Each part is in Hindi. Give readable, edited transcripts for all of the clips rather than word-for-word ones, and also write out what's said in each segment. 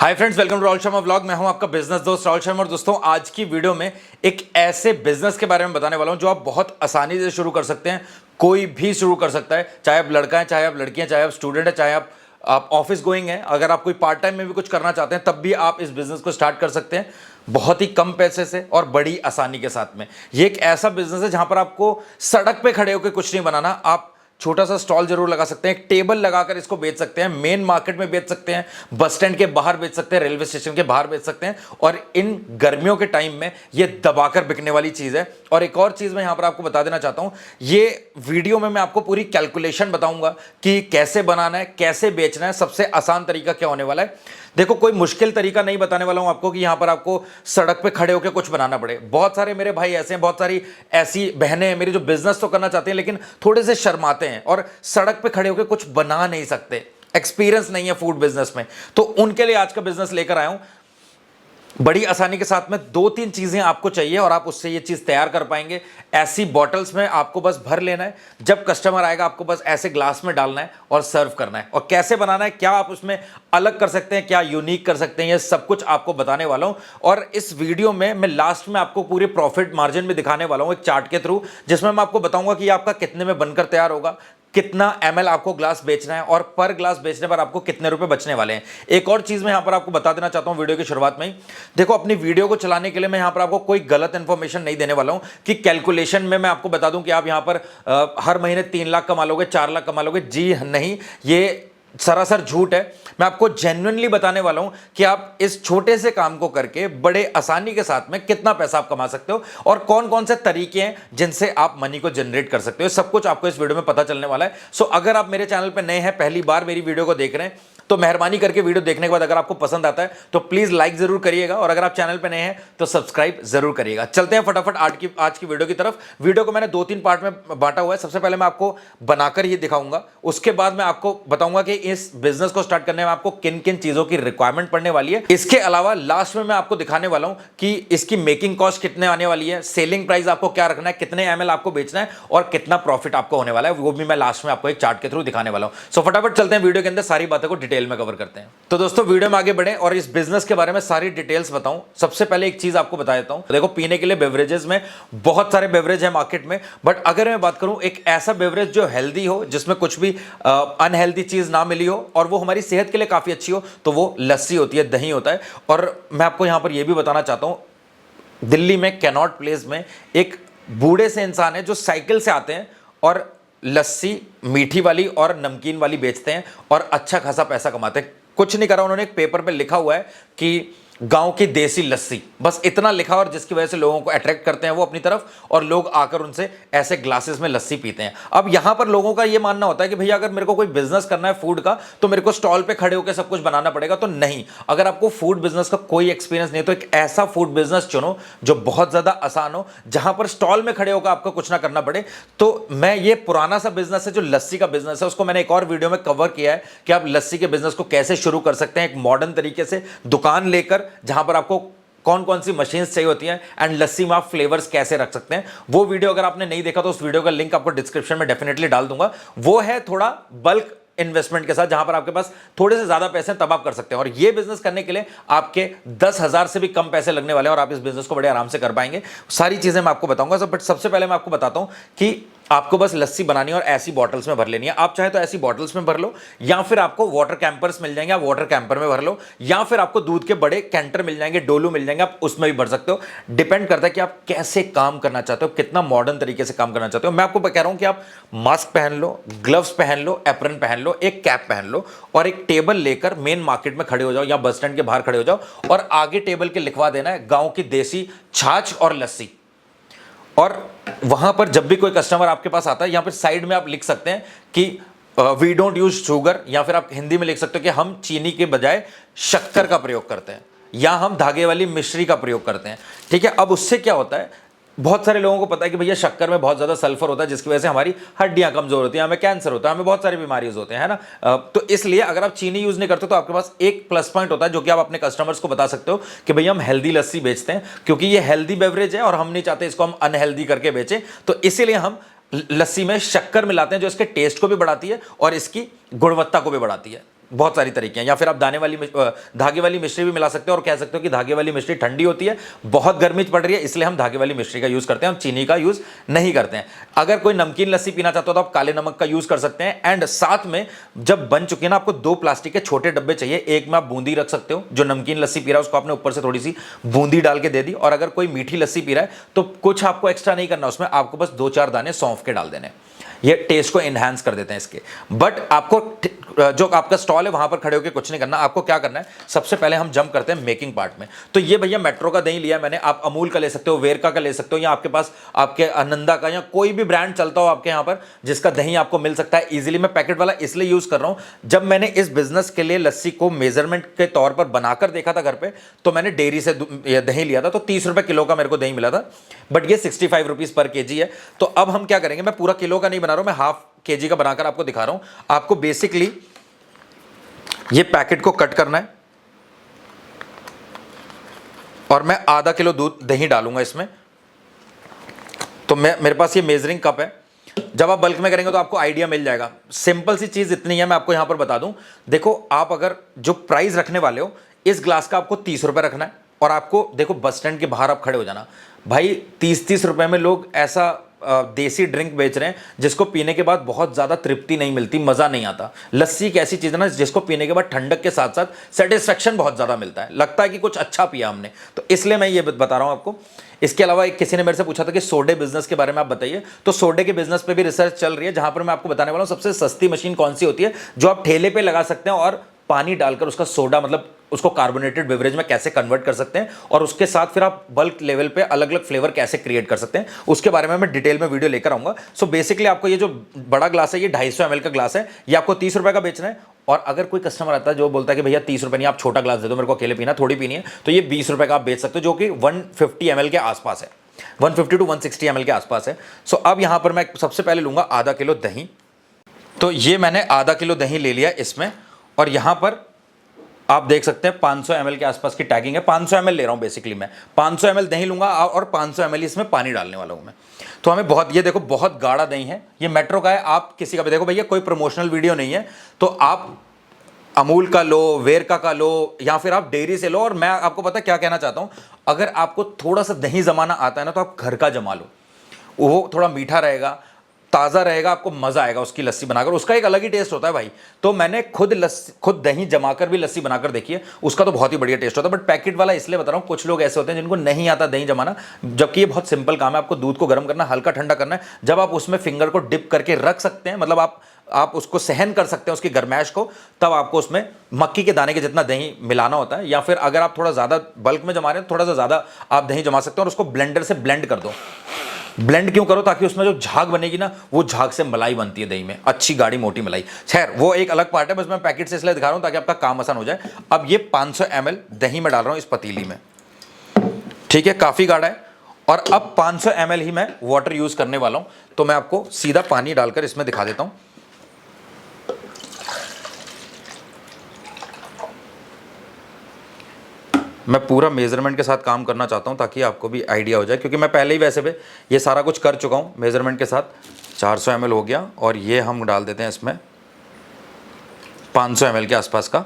Hi friends, welcome to Rahul Sharma vlog. मैं हूं आपका बिजनेस दोस्त राहुल शर्मा। और दोस्तों, आज की वीडियो में एक ऐसे बिजनेस के बारे में बताने वाला हूं जो आप बहुत आसानी से शुरू कर सकते हैं। कोई भी शुरू कर सकता है, चाहे आप लड़का है, चाहे आप लड़की हैं, चाहे आप स्टूडेंट है, चाहे आप ऑफिस गोइंग हैं। अगर आप कोई पार्ट टाइम में भी कुछ करना चाहते हैं तब भी आप इस बिजनेस को स्टार्ट कर सकते हैं, बहुत ही कम पैसे से और बड़ी आसानी के साथ में। ये एक ऐसा बिजनेस है जहां पर आपको सड़क पे खड़े होकर कुछ नहीं बनाना। आप छोटा सा स्टॉल जरूर लगा सकते हैं, एक टेबल लगाकर इसको बेच सकते हैं, मेन मार्केट में बेच सकते हैं, बस स्टैंड के बाहर बेच सकते हैं, रेलवे स्टेशन के बाहर बेच सकते हैं। और इन गर्मियों के टाइम में ये दबाकर बिकने वाली चीज है। और एक और चीज मैं यहां पर आपको बता देना चाहता हूं, ये वीडियो में मैं आपको पूरी कैलकुलेशन बताऊंगा कि कैसे बनाना है, कैसे बेचना है, सबसे आसान तरीका क्या होने वाला है। देखो, कोई मुश्किल तरीका नहीं बताने वाला हूं आपको कि यहां पर आपको सड़क पे खड़े होकर कुछ बनाना पड़े। बहुत सारे मेरे भाई ऐसे हैं, बहुत सारी ऐसी बहनें हैं मेरी जो बिजनेस तो करना चाहती हैं लेकिन थोड़े से शर्माते हैं और सड़क पे खड़े होकर कुछ बना नहीं सकते, एक्सपीरियंस नहीं है फूड बिजनेस में। तो उनके लिए आज का बिजनेस लेकर आया हूं। बड़ी आसानी के साथ में दो तीन चीजें आपको चाहिए और आप उससे ये चीज तैयार कर पाएंगे। ऐसी बॉटल्स में आपको बस भर लेना है, जब कस्टमर आएगा आपको बस ऐसे ग्लास में डालना है और सर्व करना है। और कैसे बनाना है, क्या आप उसमें अलग कर सकते हैं, क्या यूनिक कर सकते हैं, ये सब कुछ आपको बताने वाला हूं। और इस वीडियो में मैं लास्ट में आपको पूरे प्रॉफिट मार्जिन भी दिखाने वाला हूं एक चार्ट के थ्रू, जिसमें मैं आपको बताऊंगा कि आपका कितने में बनकर तैयार होगा, कितना ml आपको ग्लास बेचना है और पर ग्लास बेचने पर आपको कितने रुपए बचने वाले हैं। एक और चीज मैं यहां पर आपको बता देना चाहता हूं वीडियो की शुरुआत में ही। देखो, अपनी वीडियो को चलाने के लिए मैं यहां पर आपको कोई गलत इंफॉर्मेशन नहीं देने वाला हूं कि कैलकुलेशन में मैं आपको बता दूं कि आप यहां पर हर महीने 3 लाख कमा लोगे, 4 लाख कमा लोगे। जी नहीं, ये सरासर झूठ है। मैं आपको जेन्युइनली बताने वाला हूं कि आप इस छोटे से काम को करके बड़े आसानी के साथ में कितना पैसा आप कमा सकते हो और कौन कौन से तरीके हैं जिनसे आप मनी को जनरेट कर सकते हो। सब कुछ आपको इस वीडियो में पता चलने वाला है। सो अगर आप मेरे चैनल पर नए हैं, पहली बार मेरी वीडियो को देख रहे हैं, तो मेहरबानी करके वीडियो देखने के बाद अगर आपको पसंद आता है तो प्लीज लाइक जरूर करिएगा और अगर आप चैनल पे नए हैं तो सब्सक्राइब जरूर करिएगा। चलते हैं फटाफट आज की वीडियो की तरफ। वीडियो को मैंने 2-3 पार्ट में बांटा हुआ है। सबसे पहले मैं आपको बनाकर ये दिखाऊंगा, उसके बाद मैं आपको बताऊंगा कि इस बिजनेस को स्टार्ट करने में आपको किन किन चीजों की रिक्वायरमेंट पड़ने वाली है। इसके अलावा लास्ट में मैं आपको दिखाने वाला हूं कि इसकी मेकिंग कॉस्ट कितने आने वाली है, सेलिंग प्राइस आपको क्या रखना है, कितने ml आपको बेचना है और कितना प्रॉफिट आपको होने वाला है, वो भी मैं लास्ट में आपको एक चार्ट के थ्रू दिखाने वाला हूं। सो फटाफट चलते हैं वीडियो के अंदर, सारी बातों को डिटेल में कवर करते हैं। तो दोस्तों, वीडियो में आगे बढ़े और इस बिजनेस के बारे में सारी डिटेल्स बताऊं। सबसे पहले एक चीज आपको बता देता हूं। देखो, पीने के लिए बेवरेजेस में बहुत सारे बेवरेज है मार्केट में, बट अगर मैं बात करूं एक ऐसा बेवरेज जो हेल्दी हो, जिसमें कुछ भी अनहेल्दी चीज ना मिली हो और वो हमारी सेहत के लिए काफी अच्छी हो, तो वो लस्सी होती है, दही होता है। और मैं आपको यहां पर यह भी बताना चाहता हूं, दिल्ली में कैनॉट प्लेस में एक बूढ़े से इंसान है जो साइकिल से आते हैं और लस्सी मीठी वाली और नमकीन वाली बेचते हैं और अच्छा खासा पैसा कमाते हैं। कुछ नहीं करा उन्होंने, एक पेपर पे लिखा हुआ है कि गांव की देसी लस्सी, बस इतना लिखा, और जिसकी वजह से लोगों को अट्रैक्ट करते हैं वो अपनी तरफ, और लोग आकर उनसे ऐसे ग्लासेस में लस्सी पीते हैं। अब यहां पर लोगों का ये मानना होता है कि भैया अगर मेरे को कोई बिजनेस करना है फूड का तो मेरे को स्टॉल पे खड़े होकर सब कुछ बनाना पड़ेगा। तो नहीं, अगर आपको फूड बिजनेस का कोई एक्सपीरियंस नहीं है तो एक ऐसा फूड बिजनेस चुनो जो बहुत ज्यादा आसान हो, जहां पर स्टॉल में खड़े होकर आपको कुछ ना करना पड़े। तो मैं ये पुराना सा बिजनेस है जो लस्सी का बिजनेस है, उसको मैंने एक और वीडियो में कवर किया है कि आप लस्सी के बिजनेस को कैसे शुरू कर सकते हैं एक मॉडर्न तरीके से, दुकान लेकर, जहां पर आपको कौन कौन सी मशीन्स चाहिए होती हैं एंड लस्सी में आप फ्लेवर्स कैसे रख सकते हैं। वो वीडियो अगर आपने नहीं देखा तो उस वीडियो का लिंक आपको डिस्क्रिप्शन में डेफिनेटली डाल दूंगा। वो है थोड़ा बल्क इन्वेस्टमेंट के साथ, जहां पर आपके पास थोड़े से ज्यादा पैसे हैं तब आप कर सकते हैं। और ये बिजनेस करने के लिए आपके 10,000 से भी कम पैसे लगने वाले हैं और आप इस बिजनेस को बड़े आराम से कर पाएंगे। सारी चीजें मैं आपको बताऊंगा। बट सबसे पहले मैं आपको बताता हूं कि आपको बस लस्सी बनानी है और ऐसी बॉटल्स में भर लेनी है। आप चाहे तो ऐसी बॉटल्स में भर लो, या फिर आपको वाटर कैंपर्स मिल जाएंगे, आप वाटर कैंपर में भर लो, या फिर आपको दूध के बड़े कैंटर मिल जाएंगे, डोलू मिल जाएंगे, आप उसमें भी भर सकते हो। डिपेंड करता है कि आप कैसे काम करना चाहते हो, कितना मॉडर्न तरीके से काम करना चाहते हो। मैं आपको कह रहा हूं कि आप मास्क पहन लो, ग्लव्स पहन लो, एप्रन पहन लो, एक कैप पहन लो और एक टेबल लेकर मेन मार्केट में खड़े हो जाओ या बस स्टैंड के बाहर खड़े हो जाओ और आगे टेबल के लिखवा देना है गांव की देसी छाछ और लस्सी। और वहां पर जब भी कोई कस्टमर आपके पास आता है, यहां पर साइड में आप लिख सकते हैं कि वी डोंट यूज शुगर, या फिर आप हिंदी में लिख सकते हो कि हम चीनी के बजाय शक्कर का प्रयोग करते हैं, या हम धागे वाली मिश्री का प्रयोग करते हैं। ठीक है, अब उससे क्या होता है, बहुत सारे लोगों को पता है कि भैया शक्कर में बहुत ज्यादा सल्फर होता है जिसकी वजह से हमारी हड्डियां कमजोर होती हैं, हमें कैंसर होता है, हमें बहुत सारी बीमारियां होते हैं, है ना। तो इसलिए अगर आप चीनी यूज नहीं करते तो आपके पास एक प्लस पॉइंट होता है जो कि आप अपने कस्टमर्स को बता सकते हो कि भैया हम हेल्दी लस्सी बेचते हैं, क्योंकि ये हेल्दी बेवरेज है और हम नहीं चाहते इसको हम अनहेल्दी करके बेचें। तो इसीलिए हम लस्सी में शक्कर मिलाते हैं जो इसके टेस्ट को भी बढ़ाती है और इसकी गुणवत्ता को भी बढ़ाती है। बहुत सारी तरीके हैं, या फिर आप धागे वाली मिश्री भी मिला सकते हो और कह सकते हो कि धागे वाली मिश्री ठंडी होती है, बहुत गर्मी पड़ रही है, इसलिए हम धागे वाली मिश्री का यूज़ करते हैं, हम चीनी का यूज़ नहीं करते हैं। अगर कोई नमकीन लस्सी पीना चाहते हो तो आप काले नमक का यूज़ कर सकते हैं। एंड साथ में जब बन चुकी है ना, आपको 2 प्लास्टिक के छोटे डब्बे चाहिए, एक में आप बूंदी रख सकते हो, जो नमकीन लस्सी पी रहा है उसको आपने ऊपर से थोड़ी सी बूंदी डाल के दे दी, और अगर कोई मीठी लस्सी पी रहा है तो कुछ आपको एक्स्ट्रा नहीं करना, उसमें आपको बस 2-4 दाने सौंफ के डाल देने, ये टेस्ट को एनहांस कर देते हैं इसके। बट आपको जो आपका स्टॉल है वहां पर खड़े होकर कुछ नहीं करना, आपको क्या करना है, सबसे पहले हम जंप करते हैं मेकिंग पार्ट में। तो ये भैया मेट्रो का दही लिया मैंने, आप अमूल का ले सकते हो, वेरका का ले सकते हो, या आपके पास आपके आनंदा का या कोई भी ब्रांड चलता हो आपके यहाँ पर जिसका दही आपको मिल सकता है इजीली। मैं पैकेट वाला इसलिए यूज कर रहा हूं, जब मैंने इस बिजनेस के लिए लस्सी को मेजरमेंट के तौर पर बनाकर देखा था घर पे, तो मैंने डेयरी से दही लिया था, तो 30 रुपए किलो का मेरे को दही मिला था, बट ये 65 रुपीज पर केजी है। तो अब हम क्या करेंगे, मैं पूरा किलो का नहीं बना रहा हूं, मैं हाफ केजी का बनाकर आपको दिखा रहा हूं। आपको बेसिकली ये पैकेट को कट करना है और मैं आधा किलो दूध दही डालूंगा इसमें। तो मेरे पास ये मेजरिंग कप है, जब आप बल्क में करेंगे तो आपको आइडिया मिल जाएगा। सिंपल सी चीज इतनी है, मैं आपको यहां पर बता दूं। देखो, आप अगर जो प्राइस रखने वाले हो, इस ग्लास का आपको 30 रुपए रखना है, और आपको देखो बस स्टैंड के बाहर आप खड़े हो जाना, भाई 30-30 रुपए में लोग ऐसा देसी ड्रिंक बेच रहे हैं जिसको पीने के बाद बहुत ज्यादा तृप्ति नहीं मिलती, मजा नहीं आता। लस्सी एक ऐसी चीज है ना जिसको पीने के बाद ठंडक के साथ साथ सेटिस्फेक्शन बहुत ज्यादा मिलता है, लगता है कि कुछ अच्छा पिया हमने। तो इसलिए मैं ये बता रहा हूं आपको। इसके अलावा एक किसी ने मेरे से पूछा था कि सोडे बिजनेस के बारे में आप बताइए, तो सोडे के बिजनेस पे भी रिसर्च चल रही है, जहां पर मैं आपको बताने वाला हूं सबसे सस्ती मशीन कौन सी होती है जो आप ठेले पे लगा सकते हैं और पानी डालकर उसका सोडा, मतलब उसको कार्बोनेटेड बेवरेज में कैसे कन्वर्ट कर सकते हैं, और उसके साथ फिर आप बल्क लेवल पे अलग अलग फ्लेवर कैसे क्रिएट कर सकते हैं, उसके बारे में मैं डिटेल में वीडियो लेकर आऊंगा। सो बेसिकली आपको ये जो बड़ा ग्लास है, ये 250 ml का ग्लास है, ये आपको 30 रुपए का बेचना है। और अगर कोई कस्टमर आता है जो बोलता है कि भैया 30 रुपए नहीं, आप छोटा ग्लास दे दो, मेरे को अकेले पीना, थोड़ी पीनी है, तो ये 20 रुपए का आप बेच सकते हो, जो कि 150 ml के आसपास है, 150 to 160 ml के आसपास है। सो अब यहां पर मैं सबसे पहले लूंगा आधा किलो दही। तो ये मैंने आधा किलो दही ले लिया इसमें, और यहां पर आप देख सकते हैं 500 ml के आसपास की टैगिंग है, 500 ml ले रहा हूं बेसिकली मैं, 500 ml दही लूंगा और 500 ml इसमें पानी डालने वाला हूं मैं। तो हमें बहुत, ये देखो बहुत गाढ़ा दही है, ये मेट्रो का है, आप किसी का भी देखो भैया, कोई प्रमोशनल वीडियो नहीं है, तो आप अमूल का लो, वेरका का लो, या फिर आप डेयरी से लो। और मैं आपको पता क्या कहना चाहता हूं, अगर आपको थोड़ा सा दही जमाना आता है ना, तो आप घर का जमा लो, वो थोड़ा मीठा रहेगा, ताज़ा रहेगा, आपको मज़ा आएगा उसकी लस्सी बनाकर, उसका एक अलग ही टेस्ट होता है भाई। तो मैंने खुद दही जमाकर भी लस्सी बनाकर देखी है, उसका तो बहुत ही बढ़िया टेस्ट होता है। बट पैकेट वाला इसलिए बता रहा हूँ, कुछ लोग ऐसे होते हैं जिनको नहीं आता दही जमाना, जबकि ये बहुत सिंपल काम है। आपको दूध को गर्म करना, हल्का ठंडा करना है, जब आप उसमें फिंगर को डिप करके रख सकते हैं, मतलब आप उसको सहन कर सकते हैं उसकी गर्मैश को, तब आपको उसमें मक्की के दाने के जितना दही मिलाना होता है। या फिर अगर आप थोड़ा ज़्यादा बल्क में जमा रहे हैं, थोड़ा सा ज़्यादा आप दही जमा सकते हैं, और उसको ब्लेंडर से ब्लेंड कर दो। ब्लेंड क्यों करो, ताकि उसमें जो झाग बनेगी ना, वो झाग से मलाई बनती है दही में, अच्छी गाढ़ी मोटी मलाई। खैर वो एक अलग पार्ट है, बस मैं पैकेट से इसलिए दिखा रहा हूं ताकि आपका काम आसान हो जाए। अब ये 500 ml दही में डाल रहा हूं इस पतीली में, ठीक है, काफी गाढ़ा है। और अब 500 ml ही मैं वाटर यूज करने वाला हूं, तो मैं आपको सीधा पानी डालकर इसमें दिखा देता हूं। मैं पूरा मेजरमेंट के साथ काम करना चाहता हूं ताकि आपको भी आइडिया हो जाए, क्योंकि मैं पहले ही वैसे भी ये सारा कुछ कर चुका हूं मेजरमेंट के साथ। 400 ml हो गया, और ये हम डाल देते हैं इसमें 500 ml के आसपास का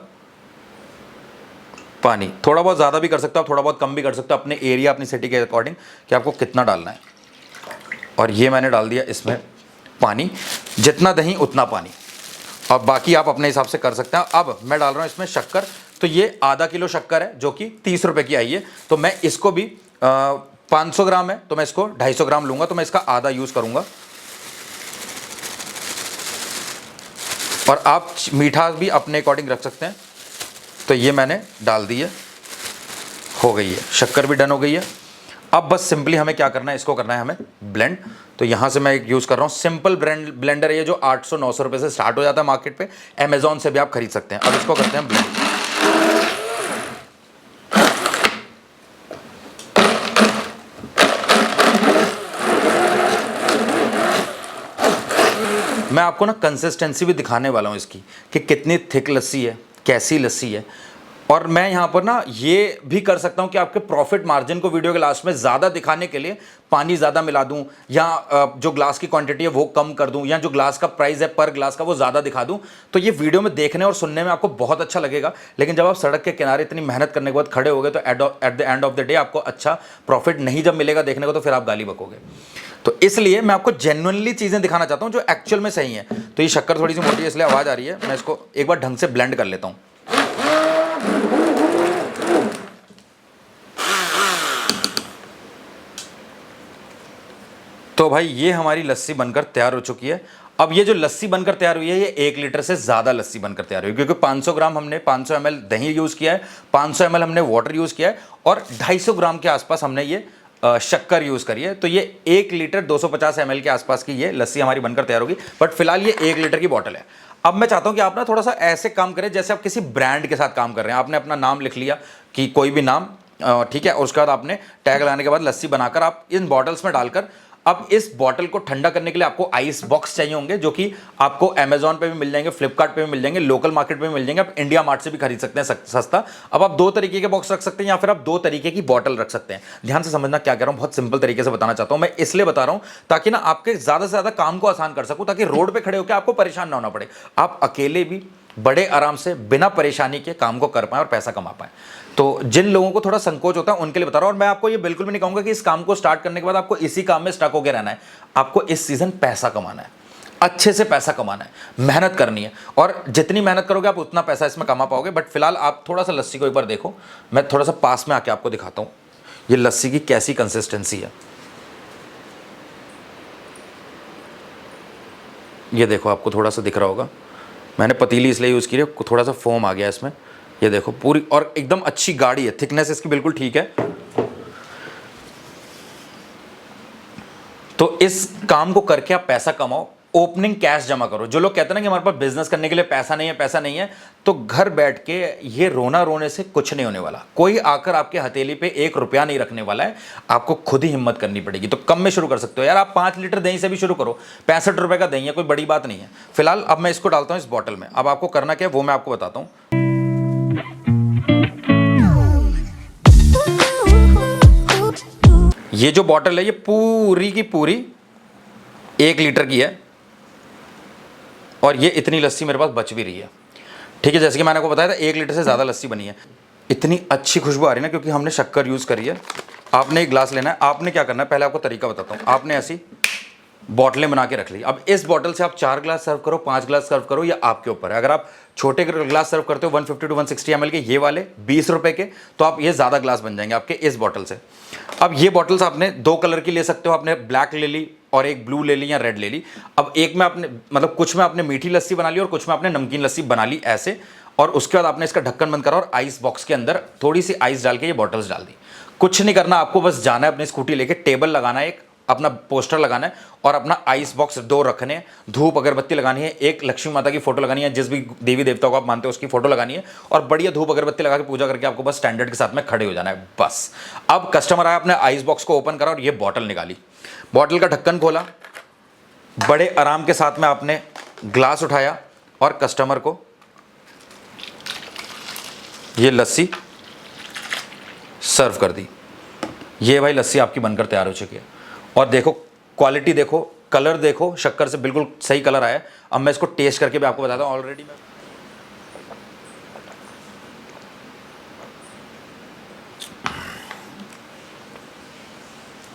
पानी। थोड़ा बहुत ज़्यादा भी कर सकते हो आप, थोड़ा बहुत कम भी कर सकते हो, अपने एरिया अपनी सिटी के अकॉर्डिंग कि आपको कितना डालना है। और ये मैंने डाल दिया इसमें पानी, जितना दही उतना पानी, अब बाकी आप अपने हिसाब से कर सकते हैं। अब मैं डाल रहा हूँ इसमें शक्कर। तो ये आधा किलो शक्कर है जो कि 30 रुपए की आई है, तो मैं इसको भी 500 ग्राम है तो मैं इसको 250 ग्राम लूंगा, तो मैं इसका आधा यूज करूंगा। और आप मीठा भी अपने अकॉर्डिंग रख सकते हैं। तो ये मैंने डाल दी है, हो गई है, शक्कर भी डन हो गई है। अब बस सिंपली हमें क्या करना है, इसको करना है हमें ब्लेंड। तो यहाँ से मैं एक यूज़ कर रहा हूँ सिंपल ब्लेंडर है, ये जो 800-900 रुपये से स्टार्ट हो जाता है मार्केट पे, अमेजोन से भी आप खरीद सकते हैं। अब इसको करते हैं ब्लेंड। मैं आपको ना कंसिस्टेंसी भी दिखाने वाला हूँ इसकी कि कितनी थिक लस्सी है, कैसी लस्सी है। और मैं यहाँ पर ना ये भी कर सकता हूँ कि आपके प्रॉफिट मार्जिन को वीडियो के लास्ट में ज़्यादा दिखाने के लिए पानी ज़्यादा मिला दूँ, या जो ग्लास की क्वांटिटी है वो कम कर दूँ, या जो ग्लास का प्राइस है पर ग्लास का वो ज़्यादा दिखा दूँ। तो ये वीडियो में देखने और सुनने में आपको बहुत अच्छा लगेगा, लेकिन जब आप सड़क के किनारे इतनी मेहनत करने के बाद खड़े हो गए तो at the end of the day आपको अच्छा प्रॉफिट नहीं जब मिलेगा देखने को, तो फिर आप गाली बकोगे। तो इसलिए मैं आपको जेन्युइनली चीज़ें दिखाना चाहता हूँ जो एक्चुअल में सही है। तो ये शक्कर थोड़ी सी मोटी है इसलिए आवाज़ आ रही है, मैं इसको एक बार ढंग से ब्लेंड कर लेता हूँ। तो भाई ये हमारी लस्सी बनकर तैयार हो चुकी है। अब ये जो लस्सी बनकर तैयार हुई है ये 1 लीटर से ज़्यादा लस्सी बनकर तैयार हुई है, क्योंकि 500 ग्राम हमने 500 ml दही यूज़ किया है, 500 ml हमने वाटर यूज़ किया है, और 250 ग्राम के आसपास हमने ये शक्कर यूज़ करी है। तो ये 1 लीटर 250 ml के आसपास की ये लस्सी हमारी बनकर तैयार होगी। बट फिलहाल ये 1 लीटर की बॉटल है। अब मैं चाहता हूँ कि आप ना थोड़ा सा ऐसे काम करें जैसे आप किसी ब्रांड के साथ काम कर रहे हैं। आपने अपना नाम लिख लिया कि कोई भी नाम, ठीक है, और उसके बाद आपने टैग लगाने के बाद लस्सी बनाकर आप इन बॉटल्स में डालकर, अब इस बॉटल को ठंडा करने के लिए आपको आइस बॉक्स चाहिए होंगे, जो कि आपको अमेजॉन पे भी मिल जाएंगे, फ्लिपकार्ट पे भी मिल जाएंगे, लोकल मार्केट पे भी मिल जाएंगे, आप इंडिया मार्ट से भी खरीद सकते हैं सस्ता। अब आप 2 तरीके के बॉक्स रख सकते हैं या फिर आप 2 तरीके की बॉटल रख सकते हैं। ध्यान से समझना क्या कह रहा हूँ, बहुत सिंपल तरीके से बताना चाहता हूँ। मैं इसलिए बता रहा हूँ ताकि ना आपके ज़्यादा से ज़्यादा काम को आसान कर सकूँ, ताकि रोड पर खड़े होकर आपको परेशान ना होना पड़े, आप अकेले भी बड़े आराम से बिना परेशानी के काम को कर पाएं और पैसा कमा पाएं। तो जिन लोगों को थोड़ा संकोच होता है उनके लिए बता रहा हूं। और मैं आपको ये बिल्कुल भी नहीं कहूंगा कि इस काम को स्टार्ट करने के बाद आपको इसी काम में स्टक होकर रहना है। आपको इस सीजन पैसा कमाना है, अच्छे से पैसा कमाना है, मेहनत करनी है, और जितनी मेहनत करोगे आप उतना पैसा इसमें कमा पाओगे। बट फिलहाल आप थोड़ा सा लस्सी को एक बार देखो, मैं थोड़ा सा पास में आके आपको दिखाता हूं ये लस्सी की कैसी कंसिस्टेंसी है। ये देखो, आपको थोड़ा सा दिख रहा होगा, मैंने पतीली इसलिए यूज़ की है, थोड़ा सा फोम आ गया इसमें। ये देखो पूरी, और एकदम अच्छी गाढ़ी है, थिकनेस इसकी बिल्कुल ठीक है। तो इस काम को करके आप पैसा कमाओ, ओपनिंग कैश जमा करो। जो लोग कहते हैं ना कि हमारे पास बिजनेस करने के लिए पैसा नहीं है, पैसा नहीं है, तो घर बैठ के ये रोना रोने से कुछ नहीं होने वाला। कोई आकर आपके हथेली पे 1 रुपया नहीं रखने वाला है, आपको खुद ही हिम्मत करनी पड़ेगी। तो कम में शुरू कर सकते हो यार, आप 5 लीटर दही से भी शुरू करो, 65 रुपए का दही है, कोई बड़ी बात नहीं है। फिलहाल अब मैं इसको डालता हूँ इस बॉटल में। अब आपको करना क्या है वो मैं आपको बताता हूँ। ये जो बॉटल है ये पूरी की पूरी 1 लीटर की है, और ये इतनी लस्सी मेरे पास बच भी रही है, ठीक है। जैसे कि मैंने आपको बताया था 1 लीटर से ज़्यादा लस्सी बनी है। इतनी अच्छी खुशबू आ रही है ना, क्योंकि हमने शक्कर यूज़ करी है। आपने एक ग्लास लेना है, आपने क्या करना है, पहले आपको तरीका बताता हूँ। आपने ऐसी बॉटलें बना के रख ली। अब इस बॉटल से आप 4 ग्लास सर्व करो, 5 ग्लास सर्व करो, ये आपके ऊपर है। अगर आप छोटे ग्लास सर्व करते हो 150 to 160 ml के, ये वाले 20 रुपए के, तो आप ये ज़्यादा ग्लास बन जाएंगे आपके इस बॉटल से। अब ये बॉटल्स आपने 2 कलर की ले सकते हो, आपने ब्लैक ले ली और एक ब्लू ले ली या रेड ले ली। अब एक में आपने, मतलब कुछ में आपने मीठी लस्सी बना ली और कुछ में आपने नमकीन लस्सी बना ली ऐसे, और उसके बाद आपने इसका ढक्कन बंद करा और आइस बॉक्स के अंदर थोड़ी सी आइस डाल के ये बॉटल्स डाल दी। कुछ नहीं करना, आपको बस जाना है अपनी स्कूटी लेके, टेबल लगाना है, एक अपना पोस्टर लगाना है और अपना आइस बॉक्स 2 रखने हैं, धूप अगरबत्ती लगानी है, एक लक्ष्मी माता की फोटो लगानी है, जिस भी देवी देवता को आप मानते हो उसकी फोटो लगानी है, और बढ़िया धूप अगरबत्ती लगा के पूजा करके आपको बस स्टैंडर्ड के साथ में खड़े हो जाना है बस। अब कस्टमर आया, अपने आइस बॉक्स को ओपन करा और ये बॉटल निकाली, बॉटल का ढक्कन खोला, बड़े आराम के साथ में आपने ग्लास उठाया और कस्टमर को ये लस्सी सर्व कर दी। ये भाई लस्सी आपकी बनकर तैयार हो चुकी है, और देखो क्वालिटी देखो, कलर देखो, शक्कर से बिल्कुल सही कलर आया है। अब मैं इसको टेस्ट करके भी आपको बताता हूँ। ऑलरेडी मैं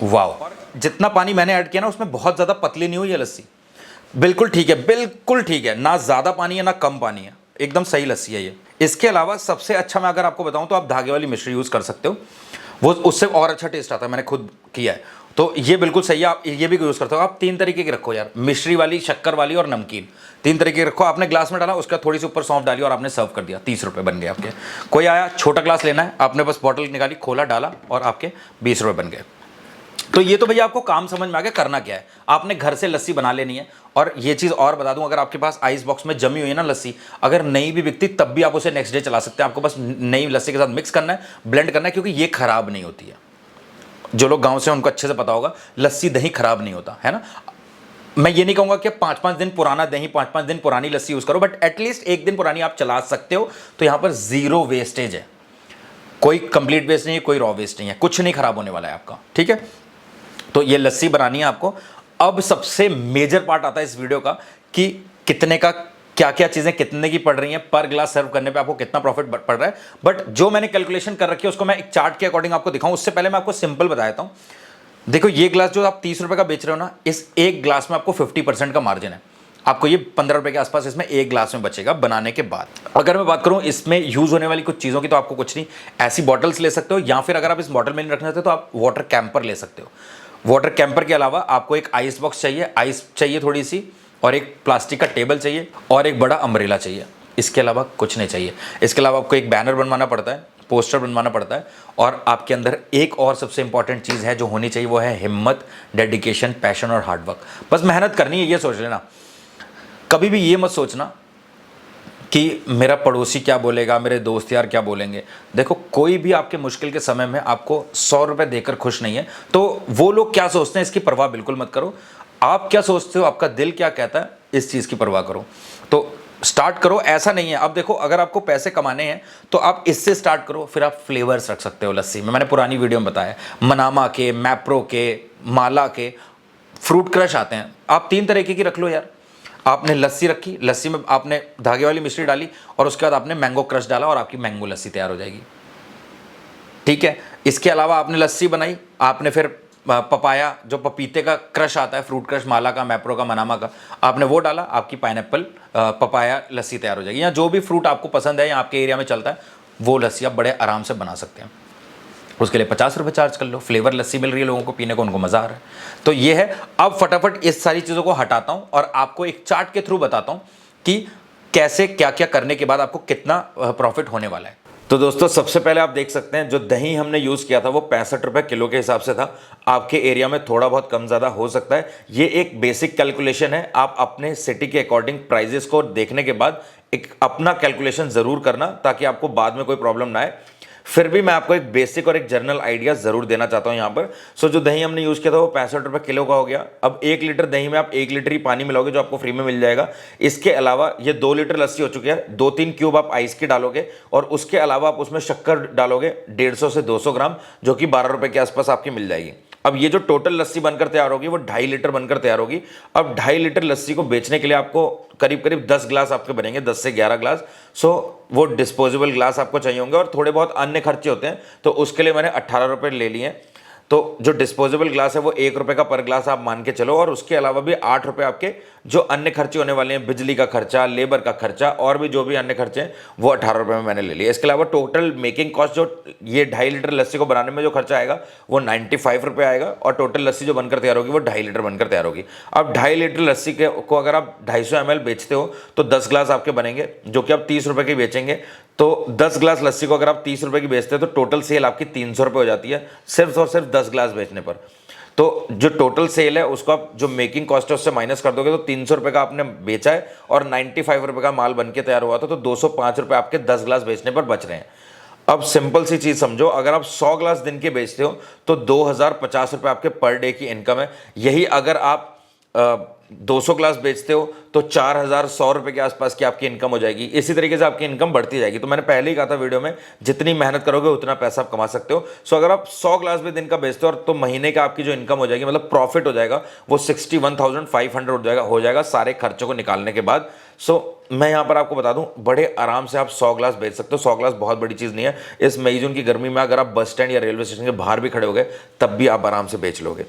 वाह, और जितना पानी मैंने ऐड किया ना उसमें बहुत ज़्यादा पतली नहीं हुई है लस्सी, बिल्कुल ठीक है, बिल्कुल ठीक है, ना ज़्यादा पानी है ना कम पानी है, एकदम सही लस्सी है ये। इसके अलावा सबसे अच्छा मैं अगर आपको बताऊं तो आप धागे वाली मिश्री यूज़ कर सकते हो, वो उससे और अच्छा टेस्ट आता है, मैंने खुद किया है, तो ये बिल्कुल सही है। आप ये भी यूज़ करते हो। आप 3 तरीके की रखो यार, मिश्री वाली, शक्कर वाली और नमकीन, 3 तरीके की रखो। आपने ग्लास में डाला, उसका थोड़ी सी ऊपर सौंफ डाली और आपने सर्व कर दिया, 30 रुपये बन गए आपके। कोई आया छोटा ग्लास लेना है, आपने बस बॉटल निकाली, खोला, डाला और आपके 20 रुपये बन गए। तो ये तो भैया आपको काम समझ में आ गया, करना क्या है, आपने घर से लस्सी बना लेनी है। और ये चीज़ और बता दूं, अगर आपके पास आइस बॉक्स में जमी हुई है ना लस्सी, अगर नहीं भी बिकती तब भी आप उसे नेक्स्ट डे चला सकते हैं। आपको बस नई लस्सी के साथ मिक्स करना है, ब्लेंड करना है, क्योंकि ये खराब नहीं होती है। जो लोग गांव से उनको अच्छे से पता होगा, लस्सी दही खराब नहीं होता है ना। मैं ये नहीं कहूंगा कि 5-5 दिन पुराना दही, 5-5 दिन पुरानी लस्सी यूज करो, बट एटलीस्ट एक दिन पुरानी आप चला सकते हो। तो यहां पर जीरो वेस्टेज है, कोई कंप्लीट वेस्ट नहीं है, कोई रॉ वेस्ट नहीं है, कुछ नहीं खराब होने वाला है आपका, ठीक है। तो ये लस्सी बनानी है आपको। अब सबसे मेजर पार्ट आता है इस वीडियो का कि कितने का, क्या क्या चीजें कितने की पड़ रही हैं, पर ग्लास सर्व करने पे आपको कितना प्रॉफिट पड़ रहा है। बट जो मैंने कैलकुलेशन कर रखी है उसको मैं एक चार्ट के अकॉर्डिंग आपको दिखाऊं, उससे पहले मैं आपको सिंपल बता देता हूं। देखो ये ग्लास जो आप 30 रुपए का बेच रहे हो ना, इस एक ग्लास में आपको 50% का मार्जिन है। आपको ये 15 रुपए के आसपास इसमें एक ग्लास में बचेगा बनाने के बाद। अगर मैं बात करूं इसमें यूज होने वाली कुछ चीज़ों की, तो आपको कुछ नहीं, ऐसी बॉटल्स ले सकते हो, या फिर अगर आप इस बॉटल में नहीं रखना चाहते तो आप वाटर कैंपर ले सकते हो। वाटर कैंपर के अलावा आपको एक आइस बॉक्स चाहिए, आइस चाहिए थोड़ी सी, और एक प्लास्टिक का टेबल चाहिए, और एक बड़ा अम्ब्रेला चाहिए। इसके अलावा कुछ नहीं चाहिए। इसके अलावा आपको एक बैनर बनवाना पड़ता है, पोस्टर बनवाना पड़ता है, और आपके अंदर एक और सबसे इंपॉर्टेंट चीज़ है जो होनी चाहिए, वो है हिम्मत, डेडिकेशन, पैशन और हार्डवर्क। बस मेहनत करनी है, ये सोच लेना। कभी भी ये मत सोचना कि मेरा पड़ोसी क्या बोलेगा, मेरे दोस्त यार क्या बोलेंगे। देखो कोई भी आपके मुश्किल के समय में आपको 100 रुपये देकर खुश नहीं है, तो वो लोग क्या सोचते हैं इसकी परवाह बिल्कुल मत करो। आप क्या सोचते हो, आपका दिल क्या कहता है, इस चीज़ की परवाह करो। तो स्टार्ट करो, ऐसा नहीं है। अब देखो अगर आपको पैसे कमाने हैं तो आप इससे स्टार्ट करो, फिर आप फ्लेवर्स रख सकते हो लस्सी में। मैंने पुरानी वीडियो में बताया, मनामा के, मैप्रो के, माला के, फ्रूट क्रश आते हैं। आप 3 तरीके की रख लो यार। आपने लस्सी रखी, लस्सी में आपने धागे वाली मिश्री डाली, और उसके बाद आपने मैंगो क्रश डाला, और आपकी मैंगो लस्सी तैयार हो जाएगी, ठीक है। इसके अलावा आपने लस्सी बनाई, आपने फिर पपाया, जो पपीते का क्रश आता है, फ्रूट क्रश, माला का, मैप्रो का, मनामा का, आपने वो डाला, आपकी पाइनएप्पल पपाया लस्सी तैयार हो जाएगी। या जो भी फ्रूट आपको पसंद है या आपके एरिया में चलता है, वो लस्सी आप बड़े आराम से बना सकते हैं। उसके लिए 50 रुपये चार्ज कर लो, फ्लेवर लस्सी मिल रही है लोगों को पीने को, उनको मज़ा आ रहा है। तो ये है। अब फटाफट इस सारी चीज़ों को हटाता हूँ और आपको एक चार्ट के थ्रू बताता हूँ कि कैसे क्या क्या करने के बाद आपको कितना प्रॉफिट होने वाला है। तो दोस्तों सबसे पहले आप देख सकते हैं जो दही हमने यूज़ किया था वो 65 रुपये किलो के हिसाब से था। आपके एरिया में थोड़ा बहुत कम ज़्यादा हो सकता है। ये एक बेसिक कैलकुलेशन है, आप अपने सिटी के अकॉर्डिंग प्राइजेस को देखने के बाद एक अपना कैलकुलेशन ज़रूर करना, ताकि आपको बाद में कोई प्रॉब्लम ना आए। फिर भी मैं आपको एक बेसिक और एक जनरल आइडिया जरूर देना चाहता हूं यहां पर। सो जो दही हमने यूज किया था वो 65 रुपये किलो का हो गया। अब 1 लीटर दही में आप 1 लीटर ही पानी मिलाओगे, जो आपको फ्री में मिल जाएगा। इसके अलावा ये 2 लीटर लस्सी हो चुकी है। 2-3 क्यूब आप आइस की डालोगे, और उसके अलावा आप उसमें शक्कर डालोगे 150 से 200 ग्राम, जो कि 12 रुपए के आसपास आपकी मिल जाएगी। अब ये जो टोटल लस्सी बनकर तैयार होगी वो 2.5 लीटर बनकर तैयार होगी। अब 2.5 लीटर लस्सी को बेचने के लिए आपको करीब करीब 10 ग्लास आपके बनेंगे, 10 से 11 ग्लास। सो वो डिस्पोजेबल ग्लास आपको चाहिए होंगे, और थोड़े बहुत अन्य खर्चे होते हैं, तो उसके लिए मैंने 18 रुपये ले लिए हैं। तो जो डिस्पोजेबल ग्लास है वो 1 रुपये का पर ग्लास आप मान के चलो, और उसके अलावा भी 8 रुपये आपके जो अन्य खर्चे होने वाले हैं, बिजली का खर्चा, लेबर का खर्चा, और भी जो भी अन्य खर्चे हैं वो 18 रुपये में मैंने ले लिया। इसके अलावा टोटल मेकिंग कॉस्ट जो ये 2.5 लीटर लस्सी को बनाने में जो खर्चा आएगा वो 95 रुपये आएगा, और टोटल लस्सी जो बनकर तैयार होगी वो 2.5 लीटर बनकर तैयार होगी। अब 2.5 लीटर लस्सी को अगर आप 250 ml बेचते हो तो 10 ग्लास आपके बनेंगे, जो कि आप 30 रुपये के बेचेंगे। तो 10 ग्लास लस्सी को अगर आप 30 रुपये की बेचते हैं तो टोटल सेल आपकी 300 रुपये हो जाती है, सिर्फ और सिर्फ 10 ग्लास बेचने पर। तो जो टोटल सेल है उसको आप जो मेकिंग कॉस्ट है उससे माइनस कर दोगे, तो 300 रुपये का आपने बेचा है, और 95 रुपये का माल बन के तैयार हुआ था, तो 205 रुपये आपके 10 ग्लास बेचने पर बच रहे हैं। अब सिंपल सी चीज समझो, अगर आप 100 ग्लास दिन के बेचते हो तो 2050 रुपये आपके पर डे की इनकम है। यही अगर आप 200 ग्लास बेचते हो तो 4100 रुपये के आसपास की आपकी इनकम हो जाएगी। इसी तरीके से आपकी इनकम बढ़ती जाएगी। तो मैंने पहले ही कहा था वीडियो में, जितनी मेहनत करोगे उतना पैसा आप कमा सकते हो। सो अगर आप 100 ग्लास भी दिन का बेचते हो तो महीने का आपकी जो इनकम हो जाएगी, मतलब प्रॉफिट हो जाएगा, वो 61,500 हो जाएगा सारे खर्चों को निकालने के बाद। सो मैं यहाँ पर आपको बता दूं, बड़े आराम से आप 100 ग्लास बेच सकते हो। 100 ग्लास बहुत बड़ी चीज़ नहीं है। इस मई जून की गर्मी में अगर आप बस स्टैंड या रेलवे स्टेशन के बाहर भी खड़े हो गए तब भी आप आराम से बेच लोगे।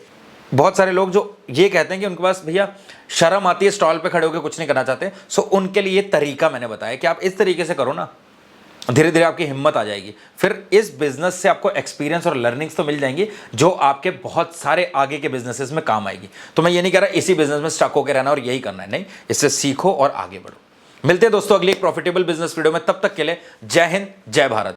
बहुत सारे लोग जो ये कहते हैं कि उनके पास भैया शर्म आती है, स्टॉल पे खड़े होकर कुछ नहीं करना चाहते, सो उनके लिए ये तरीका मैंने बताया कि आप इस तरीके से करो ना, धीरे धीरे आपकी हिम्मत आ जाएगी। फिर इस बिजनेस से आपको एक्सपीरियंस और लर्निंग्स तो मिल जाएंगी, जो आपके बहुत सारे आगे के बिजनेसेस में काम आएगी। तो मैं ये नहीं कह रहा इसी बिजनेस में स्टक होकर रहना और यही करना है, नहीं, इससे सीखो और आगे बढ़ो। मिलते हैं दोस्तों अगली एक प्रॉफिटेबल बिजनेस वीडियो में, तब तक के लिए जय हिंद, जय भारत।